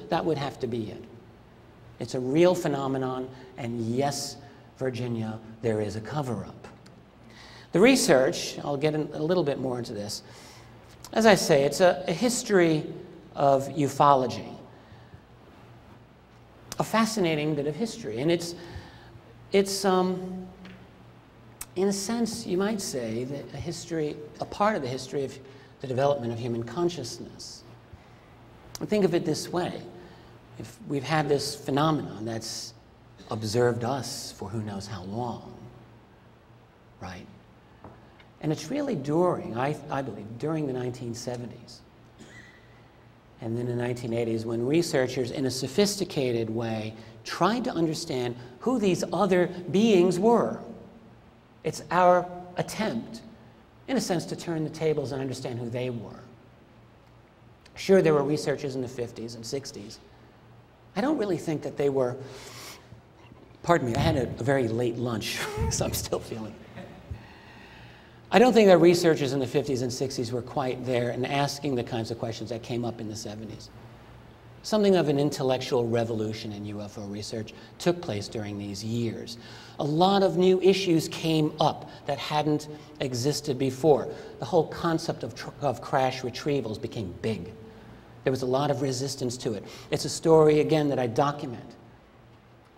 that would have to be it. It's a real phenomenon, and yes, Virginia, there is a cover-up. The research, I'll get a little bit more into this. As I say, it's a history of ufology, a fascinating bit of history, and it's in a sense, you might say that a part of the history of the development of human consciousness. Think of it this way. If we've had this phenomenon that's observed us for who knows how long, right? And it's really during, I believe, during the 1970s and then the 1980s when researchers, in a sophisticated way, tried to understand who these other beings were. It's our attempt, in a sense, to turn the tables and understand who they were. Sure, there were researchers in the 50s and 60s. I don't really think that they were, pardon me, I had a very late lunch, so I'm still feeling it. I don't think that researchers in the 50s and 60s were quite there and asking the kinds of questions that came up in the 70s. Something of an intellectual revolution in UFO research took place during these years. A lot of new issues came up that hadn't existed before. The whole concept of crash retrievals became big. There was a lot of resistance to it. It's a story, again, that I document.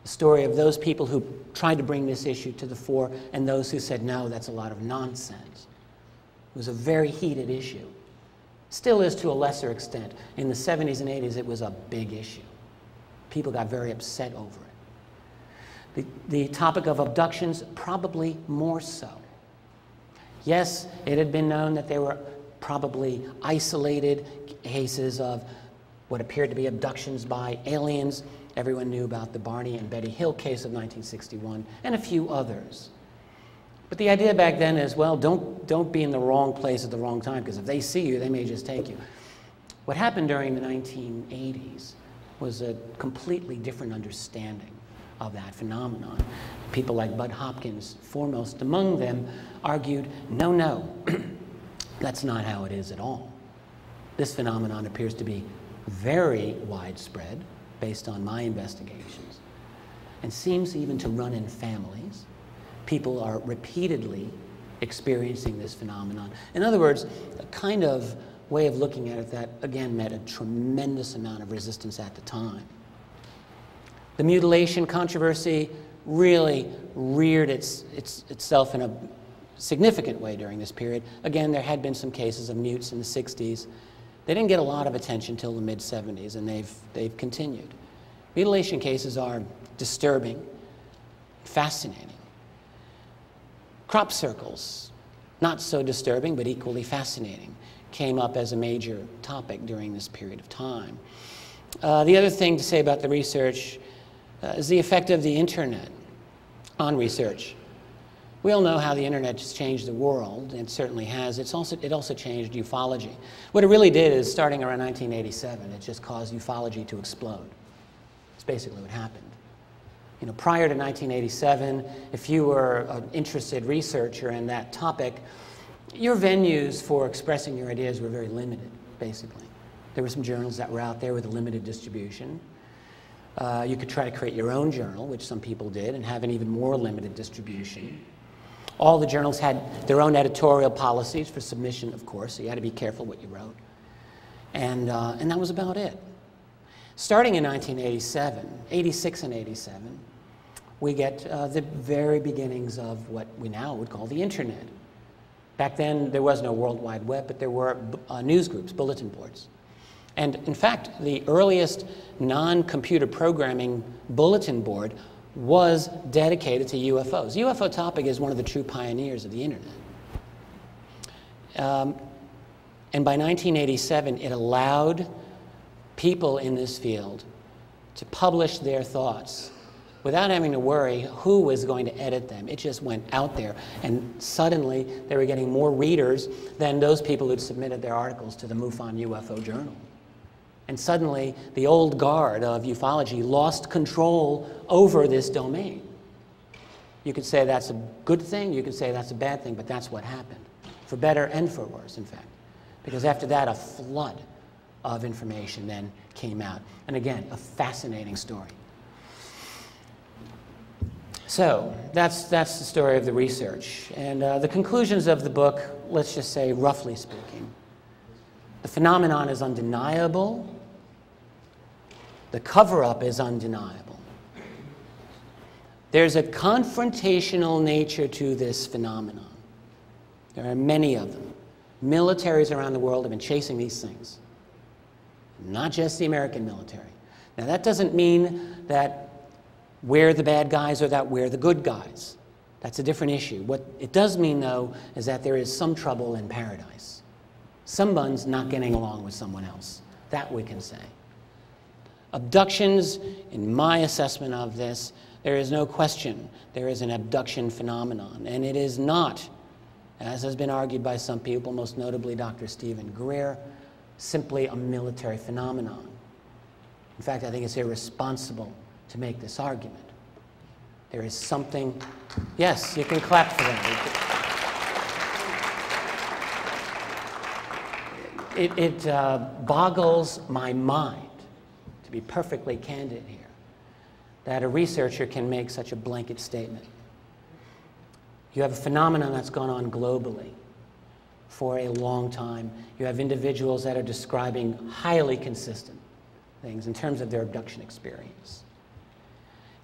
The story of those people who tried to bring this issue to the fore and those who said, no, that's a lot of nonsense. It was a very heated issue. Still is to a lesser extent. In the 70s and 80s, it was a big issue. People got very upset over it. The topic of abductions, probably more so. Yes, it had been known that there were probably isolated cases of what appeared to be abductions by aliens. Everyone knew about the Barney and Betty Hill case of 1961, and a few others. But the idea back then is, well, don't be in the wrong place at the wrong time, because if they see you, they may just take you. What happened during the 1980s was a completely different understanding of that phenomenon. People like Bud Hopkins, foremost among them, argued, no, no, that's not how it is at all. This phenomenon appears to be very widespread, based on my investigations, and seems even to run in families. People are repeatedly experiencing this phenomenon. In other words, a kind of way of looking at it that, again, met a tremendous amount of resistance at the time. The mutilation controversy really reared itself in a significant way during this period. Again, there had been some cases of mutes in the 60s. They didn't get a lot of attention until the mid-70s, and they've continued. Mutilation cases are disturbing, fascinating. Crop circles, not so disturbing, but equally fascinating, came up as a major topic during this period of time. The other thing to say about the research is the effect of the internet on research. We all know how the internet has changed the world. It certainly has. It also changed ufology. What it really did is, starting around 1987, it just caused ufology to explode. That's basically what happened. You know, prior to 1987, if you were an interested researcher in that topic, your venues for expressing your ideas were very limited, basically. There were some journals that were out there with a limited distribution. You could try to create your own journal, which some people did, and have an even more limited distribution. All the journals had their own editorial policies for submission, of course, so you had to be careful what you wrote. And that was about it. Starting in 1987, 86 and 87, we get the very beginnings of what we now would call the internet. Back then, there was no World Wide Web, but there were news groups, bulletin boards. And in fact, the earliest non-computer programming bulletin board was dedicated to UFOs. UFO Topic is one of the true pioneers of the internet. And by 1987, it allowed people in this field to publish their thoughts without having to worry who was going to edit them. It just went out there, and suddenly they were getting more readers than those people who'd submitted their articles to the MUFON UFO Journal. And suddenly, the old guard of ufology lost control over this domain. You could say that's a good thing, you could say that's a bad thing, but that's what happened, for better and for worse, in fact. Because after that, a flood of information then came out. And again, a fascinating story. So that's the story of the research. And the conclusions of the book, let's just say, roughly speaking, the phenomenon is undeniable. The cover-up is undeniable. There's a confrontational nature to this phenomenon. There are many of them. Militaries around the world have been chasing these things, not just the American military. Now, that doesn't mean that we're the bad guys or that we're the good guys. That's a different issue. What it does mean, though, is that there is some trouble in paradise. Someone's not getting along with someone else. That we can say. Abductions, in my assessment of this, there is no question there is an abduction phenomenon. And it is not, as has been argued by some people, most notably Dr. Stephen Greer, simply a military phenomenon. In fact, I think it's irresponsible to make this argument. There is something, yes, you can clap for that. It boggles my mind, to be perfectly candid here, that a researcher can make such a blanket statement. You have a phenomenon that's gone on globally for a long time. You have individuals that are describing highly consistent things in terms of their abduction experience.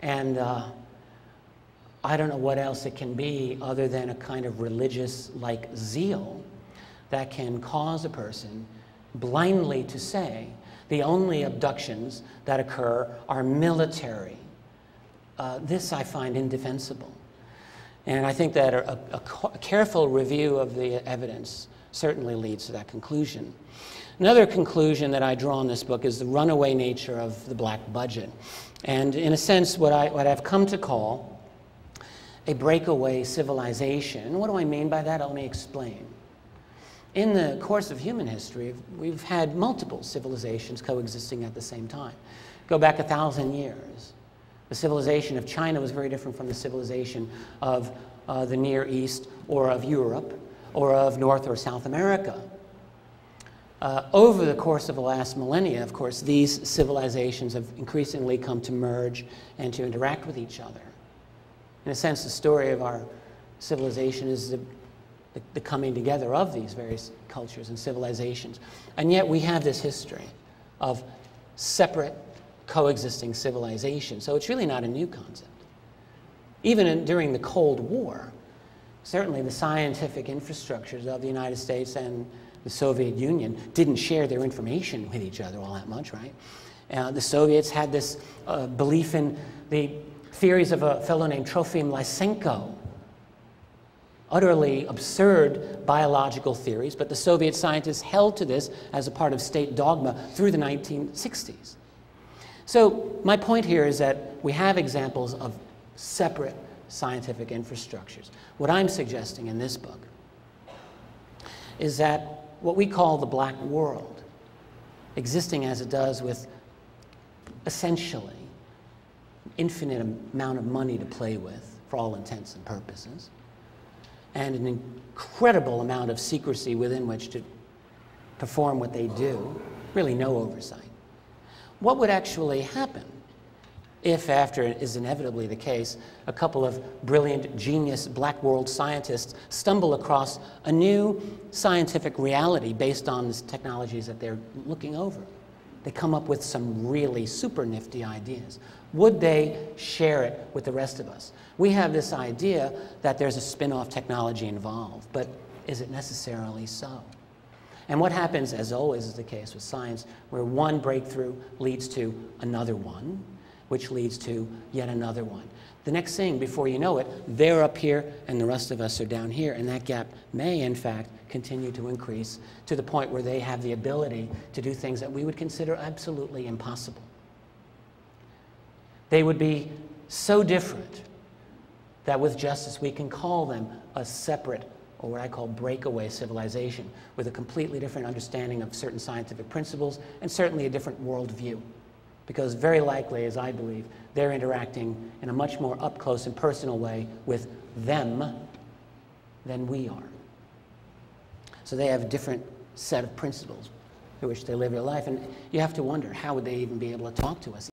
And I don't know what else it can be other than a kind of religious-like zeal that can cause a person blindly to say the only abductions that occur are military. This I find indefensible. And I think that a careful review of the evidence certainly leads to that conclusion. Another conclusion that I draw in this book is the runaway nature of the black budget. And in a sense, what I've come to call a breakaway civilization. What do I mean by that? Let me explain. In the course of human history, we've had multiple civilizations coexisting at the same time. Go back 1,000 years. The civilization of China was very different from the civilization of the Near East or of Europe or of North or South America. Over the course of the last millennia, of course, these civilizations have increasingly come to merge and to interact with each other. In a sense, the story of our civilization is the coming together of these various cultures and civilizations. And yet we have this history of separate, coexisting civilizations. So it's really not a new concept. Even during the Cold War, certainly the scientific infrastructures of the United States and the Soviet Union didn't share their information with each other all that much, right? The Soviets had this belief in the theories of a fellow named Trofim Lysenko, utterly absurd biological theories, but the Soviet scientists held to this as a part of state dogma through the 1960s. So my point here is that we have examples of separate scientific infrastructures. What I'm suggesting in this book is that what we call the black world, existing as it does with essentially infinite amount of money to play with for all intents and purposes, and an incredible amount of secrecy within which to perform what they do, really no oversight. What would actually happen if, after it is inevitably the case, a couple of brilliant, genius black world scientists stumble across a new scientific reality based on the technologies that they're looking over? They come up with some really super nifty ideas. Would they share it with the rest of us? We have this idea that there's a spin-off technology involved, but is it necessarily so? And what happens, as always is the case with science, where one breakthrough leads to another one, which leads to yet another one. The next thing, before you know it, they're up here and the rest of us are down here, and that gap may, in fact, continue to increase to the point where they have the ability to do things that we would consider absolutely impossible. They would be so different that with justice we can call them a separate, or what I call breakaway civilization, with a completely different understanding of certain scientific principles and certainly a different worldview. Because very likely, as I believe, they're interacting in a much more up-close and personal way with them than we are. So they have a different set of principles through which they live their life. And you have to wonder, how would they even be able to talk to us?